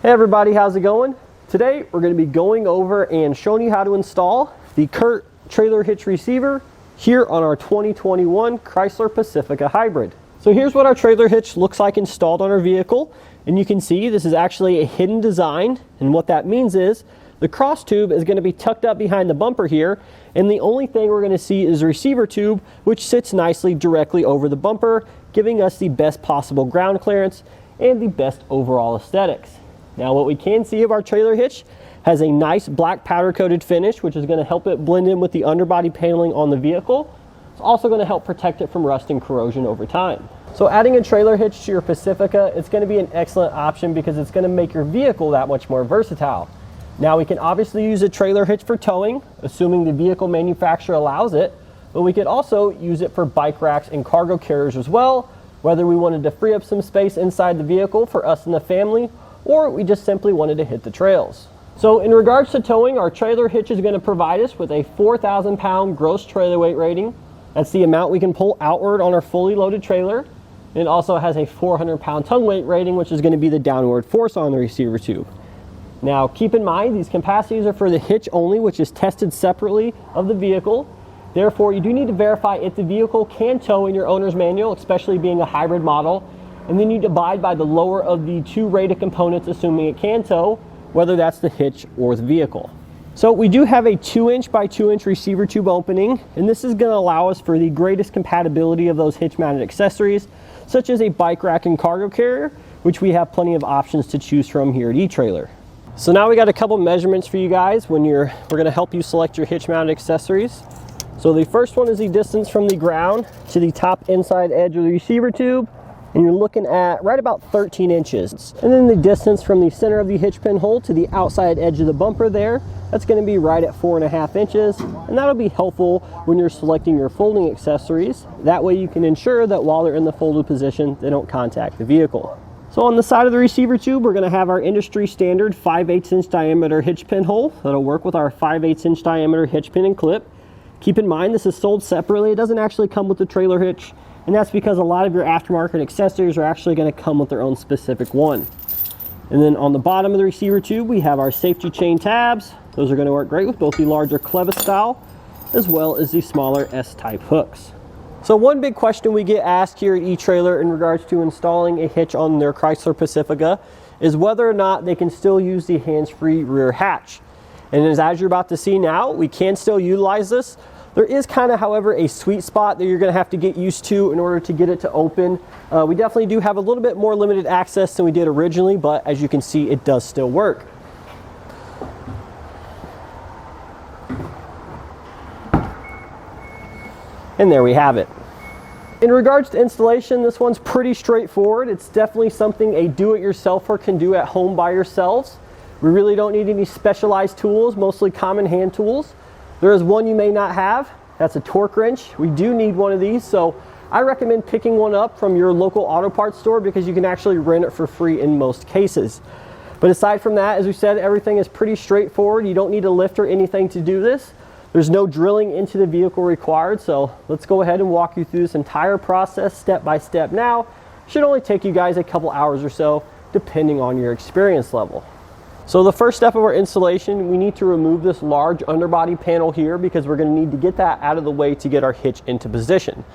Hey everybody, how's it going? Today we're going to be going over and showing you how to install the CURT Trailer Hitch Receiver here on our 2021 Chrysler Pacifica Hybrid. So here's what our trailer hitch looks like installed on our vehicle, and you can see this is actually a hidden design, and what that means is the cross tube is going to be tucked up behind the bumper here, and the only thing we're going to see is the receiver tube, which sits nicely directly over the bumper, giving us the best possible ground clearance and the best overall aesthetics. Now what we can see of our trailer hitch has a nice black powder coated finish, which is going to help it blend in with the underbody paneling on the vehicle. It's also going to help protect it from rust and corrosion over time. So adding a trailer hitch to your Pacifica, it's going to be an excellent option because it's going to make your vehicle that much more versatile. Now we can obviously use a trailer hitch for towing, assuming the vehicle manufacturer allows it, but we could also use it for bike racks and cargo carriers as well, whether we wanted to free up some space inside the vehicle for us and the family, or we just simply wanted to hit the trails. So in regards to towing, our trailer hitch is going to provide us with a 4,000 pound gross trailer weight rating. That's the amount we can pull outward on our fully loaded trailer. And it also has a 400 pound tongue weight rating, which is going to be the downward force on the receiver tube. Now keep in mind, these capacities are for the hitch only, which is tested separately of the vehicle. Therefore, you do need to verify if the vehicle can tow in your owner's manual, especially being a hybrid model. And then you abide by the lower of the two rated components, assuming it can tow, whether that's the hitch or the vehicle. So we do have a 2" by 2" receiver tube opening, and this is going to allow us for the greatest compatibility of those hitch mounted accessories, such as a bike rack and cargo carrier, which we have plenty of options to choose from here at eTrailer. So now we got a couple measurements for you guys we're going to help you select your hitch mounted accessories. So the first one is the distance from the ground to the top inside edge of the receiver tube, and you're looking at right about 13 inches. And then the distance from the center of the hitch pin hole to the outside edge of the bumper there, that's going to be right at 4.5 inches, and that'll be helpful when you're selecting your folding accessories. That way you can ensure that while they're in the folded position, they don't contact the vehicle. So on the side of the receiver tube, we're going to have our industry standard 5/8 inch diameter hitch pin hole that'll work with our 5/8 inch diameter hitch pin and clip. Keep in mind, this is sold separately. It doesn't actually come with the trailer hitch, and that's because a lot of your aftermarket accessories are actually going to come with their own specific one. And then on the bottom of the receiver tube, we have our safety chain tabs. Those are going to work great with both the larger clevis style as well as the smaller S-type hooks. So one big question we get asked here at eTrailer in regards to installing a hitch on their Chrysler Pacifica is whether or not they can still use the hands-free rear hatch. And as you're about to see now, we can still utilize this. There is kind of, however, a sweet spot that you're going to have to get used to in order to get it to open. We definitely do have a little bit more limited access than we did originally, but as you can see, it does still work. And there we have it. In regards to installation, this one's pretty straightforward. It's definitely something a do-it-yourselfer can do at home by yourselves. We really don't need any specialized tools, mostly common hand tools. There is one you may not have. That's a torque wrench. We do need one of these, so I recommend picking one up from your local auto parts store because you can actually rent it for free in most cases. But aside from that, as we said, everything is pretty straightforward. You don't need a lift or anything to do this. There's no drilling into the vehicle required, so let's go ahead and walk you through this entire process step by step now. Should only take you guys a couple hours or so, depending on your experience level. So the first step of our installation, we need to remove this large underbody panel here because we're going to need to get that out of the way to get our hitch into position.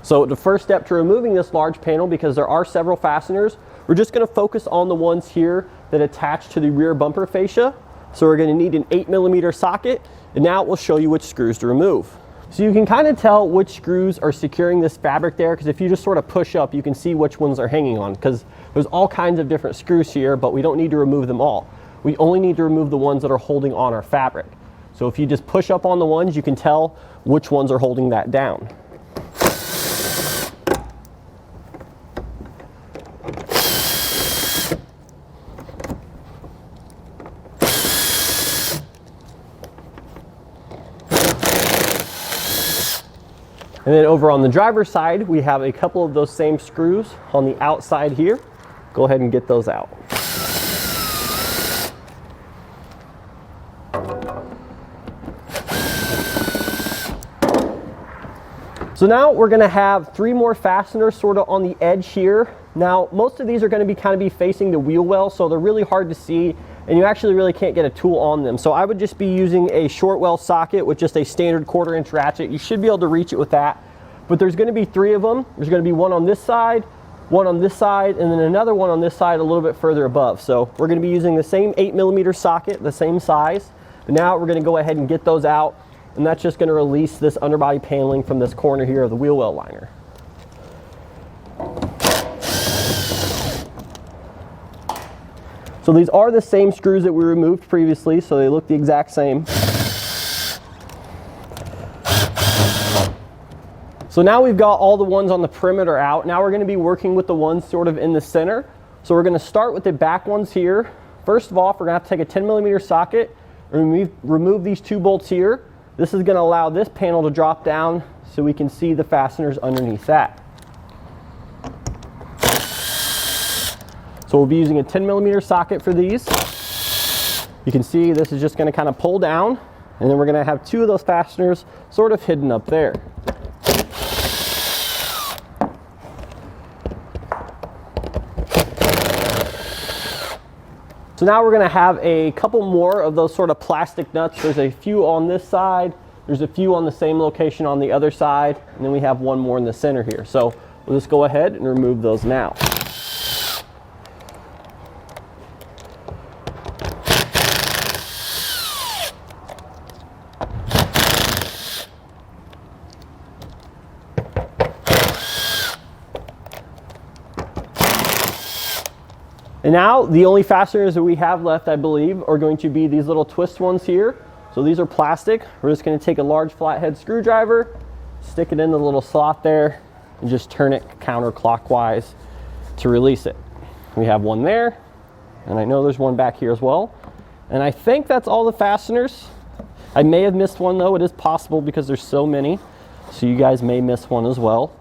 So the first step to removing this large panel, because there are several fasteners, we're just going to focus on the ones here that attach to the rear bumper fascia. So we're going to need an 8mm socket, and now we'll show you which screws to remove. So you can kind of tell which screws are securing this fabric there, because if you just sort of push up, you can see which ones are hanging on, because there's all kinds of different screws here, but we don't need to remove them all. We only need to remove the ones that are holding on our fabric. So if you just push up on the ones, you can tell which ones are holding that down. And then over on the driver's side, we have a couple of those same screws on the outside here. Go ahead and get those out. So now we're going to have 3 more fasteners sort of on the edge here Now, most of these are going to kind of be facing the wheel well, so they're really hard to see, and you actually really can't get a tool on them. So I would just be using a short well socket with just a standard 1/4 inch ratchet. You should be able to reach it with that. But there's going to be 3 of them. There's going to be one on this side, one on this side, and then another one on this side a little bit further above. So we're going to be using the same 8mm socket, the same size. But now we're going to go ahead and get those out, and that's just going to release this underbody paneling from this corner here of the wheel well liner. So these are the same screws that we removed previously, so they look the exact same. So now we've got all the ones on the perimeter out. Now we're going to be working with the ones sort of in the center. So we're going to start with the back ones here. First of all, we're going to have to take a 10mm socket and remove these 2 bolts here. This is going to allow this panel to drop down so we can see the fasteners underneath that. So we'll be using a 10mm socket for these. You can see this is just going to kind of pull down, and then we're going to have 2 of those fasteners sort of hidden up there. So now we're going to have a couple more of those sort of plastic nuts. There's a few on this side, there's a few on the same location on the other side, and then we have one more in the center here. So we'll just go ahead and remove those now. And now the only fasteners that we have left, I believe, are going to be these little twist ones here. So these are plastic. We're just going to take a large flathead screwdriver, stick it in the little slot there, and just turn it counterclockwise to release it. We have one there, and I know there's one back here as well. And I think that's all the fasteners. I may have missed one though. It is possible because there's so many. So you guys may miss one as well.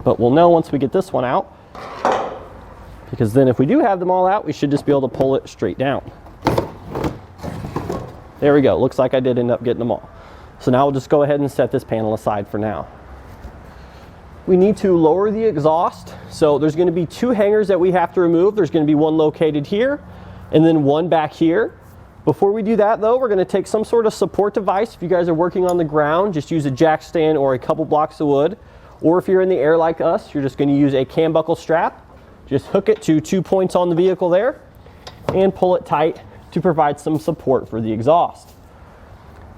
But we'll know once we get this one out. Because then if we do have them all out, we should just be able to pull it straight down. There we go. Looks like I did end up getting them all. So now we'll just go ahead and set this panel aside for now. We need to lower the exhaust. So there's going to be 2 hangers that we have to remove. There's going to be one located here and then one back here. Before we do that though, we're going to take some sort of support device. If you guys are working on the ground, just use a jack stand or a couple blocks of wood. Or if you're in the air like us, you're just going to use a cam buckle strap. Just hook it to 2 points on the vehicle there and pull it tight to provide some support for the exhaust.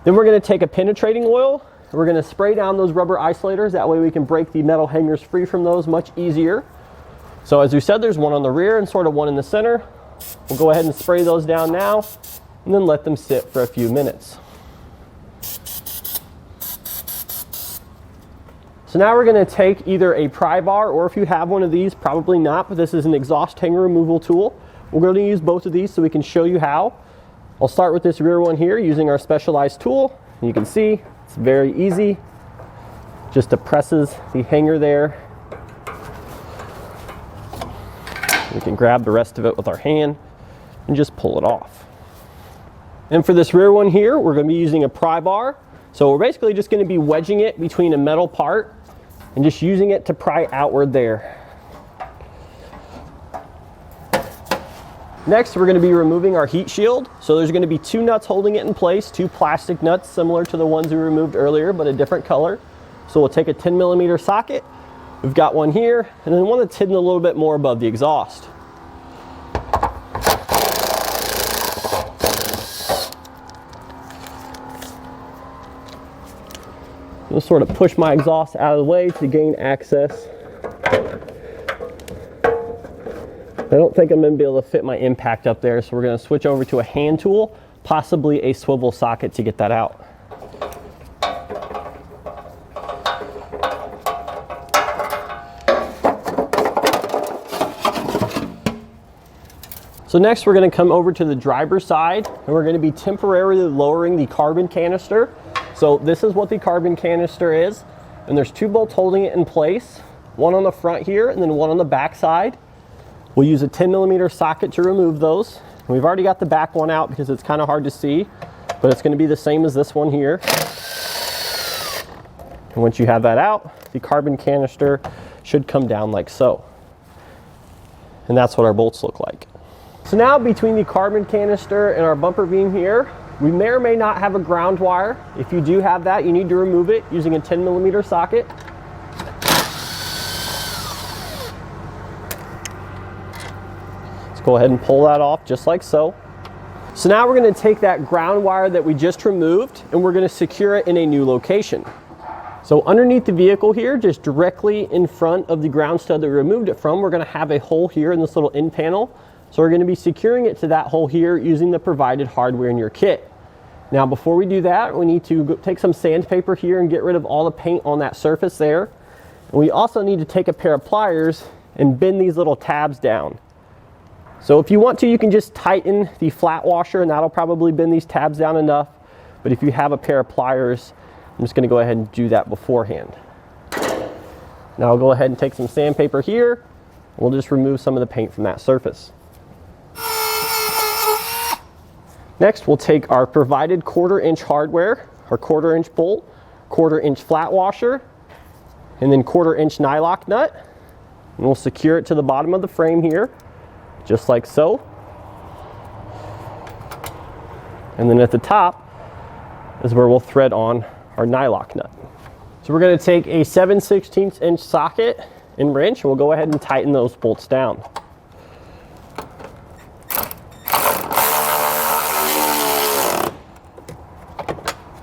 Then we're going to take a penetrating oil and we're going to spray down those rubber isolators. That way we can break the metal hangers free from those much easier. So as we said, there's one on the rear and sort of one in the center. We'll go ahead and spray those down now and then let them sit for a few minutes. So now we're going to take either a pry bar, or if you have one of these, probably not, but this is an exhaust hanger removal tool. We're going to use both of these so we can show you how. I'll start with this rear one here using our specialized tool. You can see it's very easy. Just depresses the hanger there. We can grab the rest of it with our hand and just pull it off. And for this rear one here, we're going to be using a pry bar. So we're basically just going to be wedging it between a metal part and just using it to pry outward there. Next, we're going to be removing our heat shield. So there's going to be 2 nuts holding it in place, 2 plastic nuts similar to the ones we removed earlier, but a different color. So we'll take a 10mm socket. We've got one here, and then one that's hidden a little bit more above the exhaust. I'll sort of push my exhaust out of the way to gain access. I don't think I'm going to be able to fit my impact up there, so we're going to switch over to a hand tool, possibly a swivel socket to get that out. So next we're going to come over to the driver's side, and we're going to be temporarily lowering the carbon canister. So this is what the carbon canister is, and there's 2 bolts holding it in place, one on the front here and then one on the back side. We'll use a 10mm socket to remove those. And we've already got the back one out because it's kind of hard to see, but it's going to be the same as this one here. And once you have that out, the carbon canister should come down like so. And that's what our bolts look like. So now between the carbon canister and our bumper beam here, we may or may not have a ground wire. If you do have that, you need to remove it using a 10mm socket. Let's go ahead and pull that off just like so. So now we're going to take that ground wire that we just removed and we're going to secure it in a new location. So underneath the vehicle here, just directly in front of the ground stud that we removed it from, we're going to have a hole here in this little end panel. So we're going to be securing it to that hole here using the provided hardware in your kit. Now before we do that, we need to take some sandpaper here and get rid of all the paint on that surface there. And we also need to take a pair of pliers and bend these little tabs down. So if you want to, you can just tighten the flat washer and that'll probably bend these tabs down enough. But if you have a pair of pliers, I'm just going to go ahead and do that beforehand. Now I'll go ahead and take some sandpaper here. We'll just remove some of the paint from that surface. Next, we'll take our provided 1/4 inch hardware, our 1/4 inch bolt, 1/4 inch flat washer, and then 1/4 inch nylock nut. And we'll secure it to the bottom of the frame here, just like so. And then at the top is where we'll thread on our nylock nut. So we're going to take a 7/16 inch socket and wrench, and we'll go ahead and tighten those bolts down.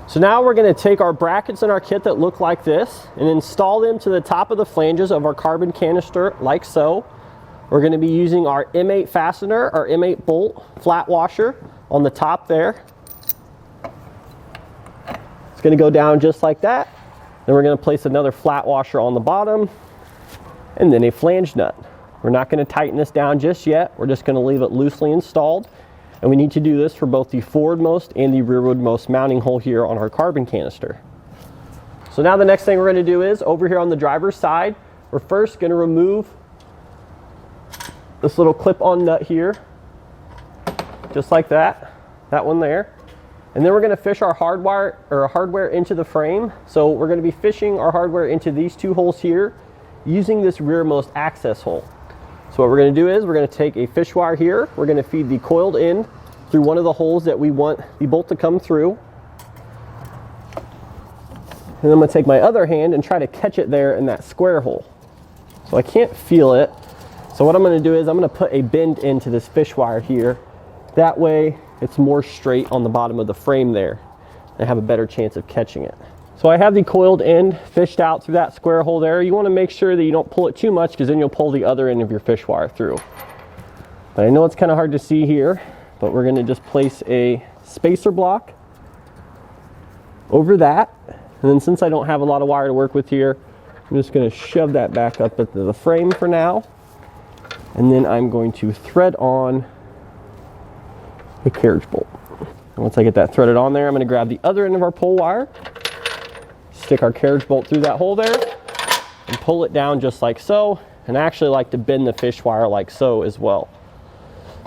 So now we're going to take our brackets in our kit that look like this and install them to the top of the flanges of our carbon canister like so. We're going to be using our M8 fastener, our M8 bolt flat washer on the top there. It's going to go down just like that. Then we're going to place another flat washer on the bottom and then a flange nut. We're not going to tighten this down just yet. We're just going to leave it loosely installed. And we need to do this for both the forwardmost and the rearwardmost mounting hole here on our carbon canister. So now the next thing we're going to do is over here on the driver's side, we're first going to remove this little clip-on nut here, just like that one there. And then we're going to fish our hardware into the frame. So we're going to be fishing our hardware into these two holes here using this rearmost access hole. So what we're going to do is we're going to take a fish wire here. We're going to feed the coiled end through one of the holes that we want the bolt to come through. And I'm going to take my other hand and try to catch it there in that square hole. So I can't feel it. So what I'm going to do is I'm going to put a bend into this fish wire here. That way it's more straight on the bottom of the frame there. I have a better chance of catching it. So I have the coiled end fished out through that square hole there. You want to make sure that you don't pull it too much because then you'll pull the other end of your fish wire through. But I know it's kind of hard to see here, but we're going to just place a spacer block over that. And then since I don't have a lot of wire to work with here, I'm just going to shove that back up into the frame for now. And then I'm going to thread on the carriage bolt. And once I get that threaded on there, I'm going to grab the other end of our pull wire, stick our carriage bolt through that hole there, and pull it down just like so. And I actually like to bend the fish wire like so as well.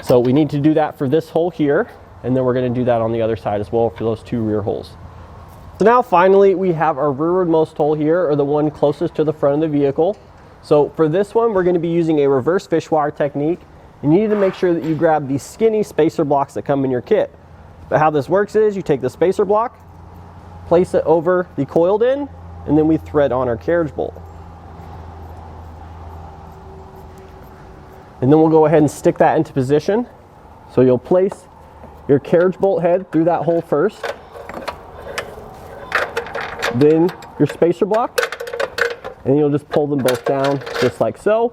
So we need to do that for this hole here, and then we're going to do that on the other side as well for those two rear holes. So now finally we have our rearwardmost hole here, or the one closest to the front of the vehicle. So for this one we're going to be using a reverse fish wire technique. You need to make sure that you grab the skinny spacer blocks that come in your kit. But how this works is you take the spacer block, place it over the coiled end, and then we thread on our carriage bolt. And then we'll go ahead and stick that into position. So you'll place your carriage bolt head through that hole first, then your spacer block, and you'll just pull them both down just like so.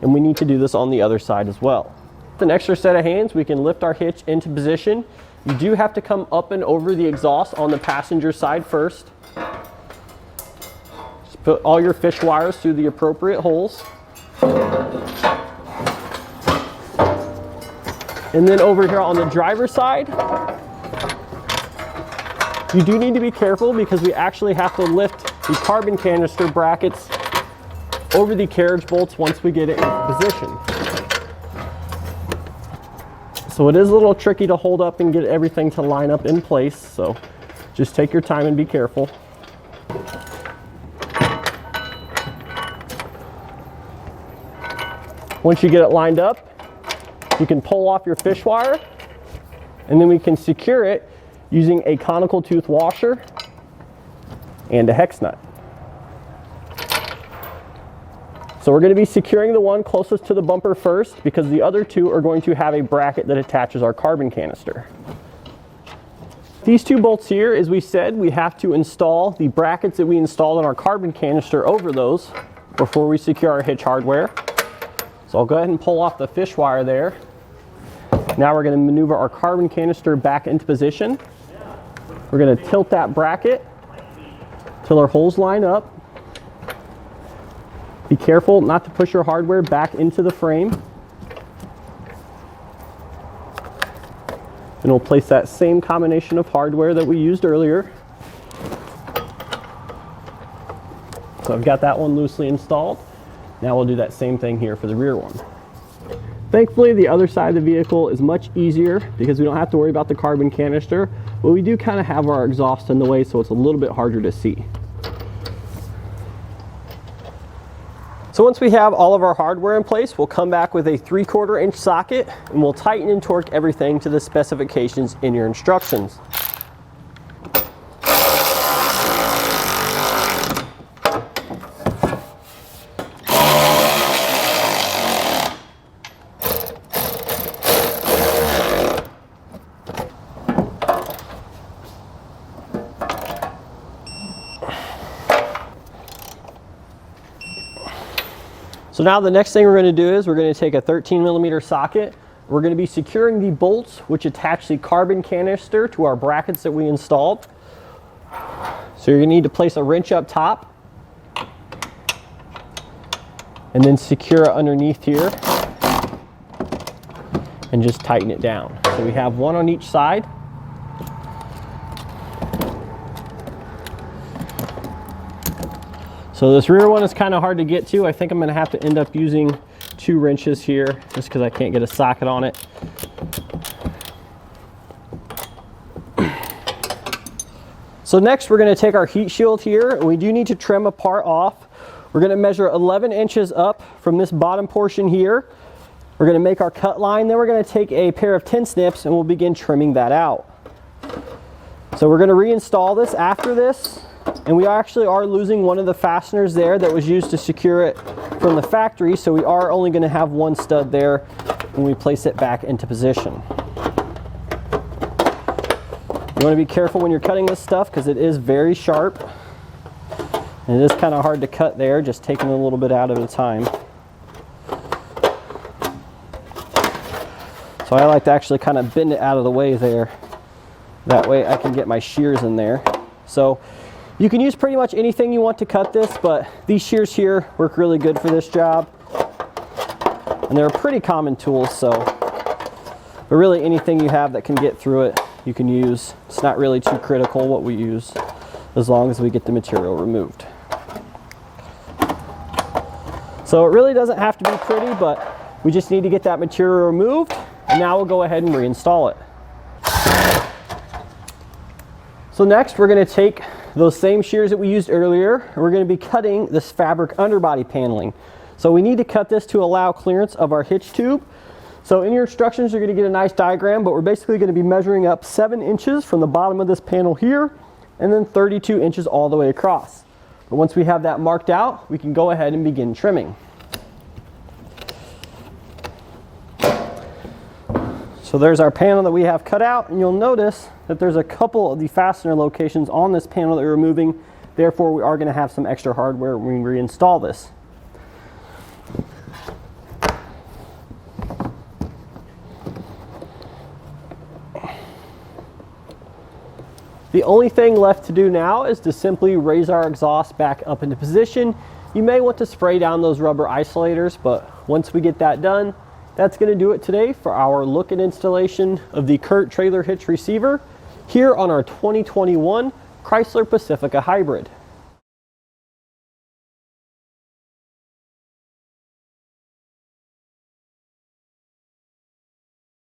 And we need to do this on the other side as well. With an extra set of hands, we can lift our hitch into position. You do have to come up and over the exhaust on the passenger side first. Just put all your fish wires through the appropriate holes. And then over here on the driver's side, you do need to be careful because we actually have to lift the carbon canister brackets over the carriage bolts once we get it into position. So it is a little tricky to hold up and get everything to line up in place, so just take your time and be careful. Once you get it lined up, you can pull off your fish wire, and then we can secure it using a conical tooth washer and a hex nut. So we're going to be securing the one closest to the bumper first, because the other two are going to have a bracket that attaches our carbon canister. These two bolts here, as we said, we have to install the brackets that we installed on our carbon canister over those before we secure our hitch hardware. So I'll go ahead and pull off the fish wire there. Now we're going to maneuver our carbon canister back into position. We're going to tilt that bracket till our holes line up. Be careful not to push your hardware back into the frame. And we'll place that same combination of hardware that we used earlier. So I've got that one loosely installed. Now we'll do that same thing here for the rear one. Thankfully, the other side of the vehicle is much easier because we don't have to worry about the carbon canister, but we do kind of have our exhaust in the way, so it's a little bit harder to see. So once we have all of our hardware in place, we'll come back with a 3/4 inch socket, and we'll tighten and torque everything to the specifications in your instructions. So now the next thing we're going to do is we're going to take a 13mm socket. We're going to be securing the bolts which attach the carbon canister to our brackets that we installed. So you're going to need to place a wrench up top and then secure it underneath here and just tighten it down. So we have one on each side. So this rear one is kind of hard to get to. I think I'm going to have to end up using 2 wrenches here just because I can't get a socket on it. So next we're going to take our heat shield here, and we do need to trim a part off. We're going to measure 11 inches up from this bottom portion here. We're going to make our cut line, then we're going to take a pair of tin snips and we'll begin trimming that out. So we're going to reinstall this after this. And we actually are losing one of the fasteners there that was used to secure it from the factory, so we are only going to have one stud there when we place it back into position. You want to be careful when you're cutting this stuff because it is very sharp. And it is kind of hard to cut there, just taking a little bit out at a time. So I like to actually kind of bend it out of the way there. That way I can get my shears in there. So you can use pretty much anything you want to cut this, but these shears here work really good for this job. And they're a pretty common tool, so but really anything you have that can get through it, you can use. It's not really too critical what we use, as long as we get the material removed. So it really doesn't have to be pretty, but we just need to get that material removed, and now we'll go ahead and reinstall it. So next we're going to take those same shears that we used earlier, and we're going to be cutting this fabric underbody paneling. So we need to cut this to allow clearance of our hitch tube. So in your instructions you're going to get a nice diagram, but we're basically going to be measuring up 7 inches from the bottom of this panel here, and then 32 inches all the way across. But once we have that marked out, we can go ahead and begin trimming. So there's our panel that we have cut out, and you'll notice that there's a couple of the fastener locations on this panel that we're removing. Therefore, we are going to have some extra hardware when we reinstall this. The only thing left to do now is to simply raise our exhaust back up into position. You may want to spray down those rubber isolators, but once we get that done, that's going to do it today for our look and installation of the CURT Trailer Hitch Receiver here on our 2021 Chrysler Pacifica Hybrid.